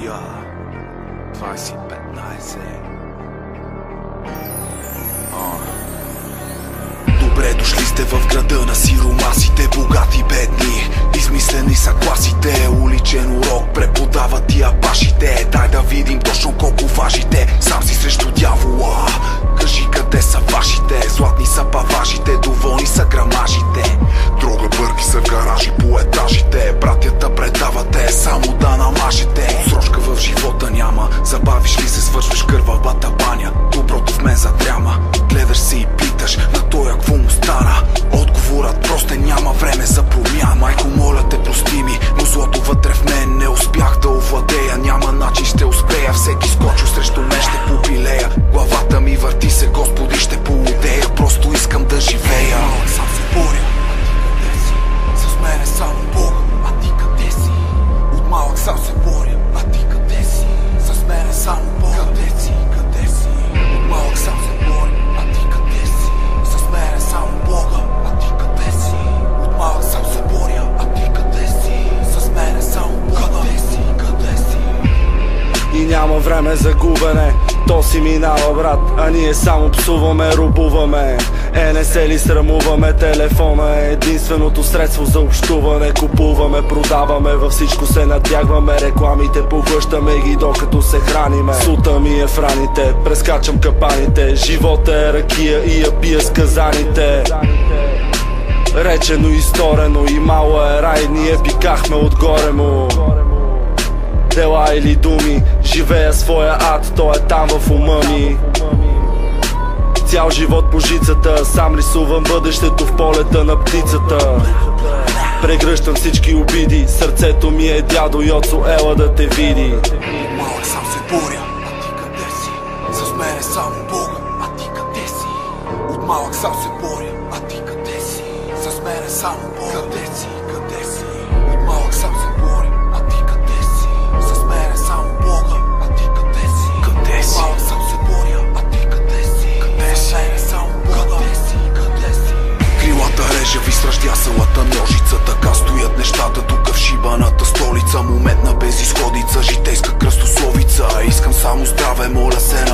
София 2015. Добре дошли сте в града на сиромасите, богати бедни. Измислени са класите, уличен урок преподават и апашите. Дай да видим точно колко важите, сам си срещу дявола. Кажи къде са вашите, златни са паважите, доволни са грамажите. Дрога бърки са в гаражи по етажите, братята предавате само да намажете. Срочка в живота няма, забавиш ли се свършваш кървавата баня. Доброто в мен задряма, гледаш се и питаш на тоя какво му стана. Отговорът просто няма време за промяна. Майко, моля те, прости ми, но злото вътре в мен не успях да овладея. Няма начин, ще успея, всеки скочил срещу мен ще попилея. Главата ми върти се, Господи, ще полудея. Просто искам да живея. Малък сам се боря, а ти къде си? С мен е само Бога, а ти къде си? От малък сам се боря, а ти къде си? С мен е само Бога, къде си? Къде си? От малък сам се боря, а ти къде си? С мен е само Бога, а ти къде си? От малък сам се боря, а ти къде си? С мен е само Бога, къде си? Къде си? И няма време за губене, то си минава, брат, а ние само псуваме, рубуваме. Не се ли срамуваме, телефона е единственото средство за общуване. Купуваме, продаваме, във всичко се надягваме. Рекламите поглъщаме ги докато се храниме. Сута ми е в раните, прескачам капаните. Живота е ракия и я пия с казаните. Речено и сторено, и мало е рай, ние пикахме отгоре му. Дела или думи, живея своя ад, той е там в ума ми. Цял живот по жицата, сам рисувам бъдещето в полета на птицата. Прегръщам всички обиди, сърцето ми е дядо Йоцо, ела да те види. Малък сам се боря, а ти къде си? С мен е само Бога, а ти къде си? От малък сам се боря, а ти къде си? С мен е само Бога, къде си? Къде си? От малък сам се боря, а ти къде си? С мен е само Бога, а ти къде си? Къде си? Малък сам се боря, а ти къде си? Къде си? С мен е само Бога, къде си? Къде си? Крилата режеви с ръждясалата ножица, така стоят нещата тук в шибаната столица. Момент на безизходица, житейска кръстословица. Искам само здраве, моля се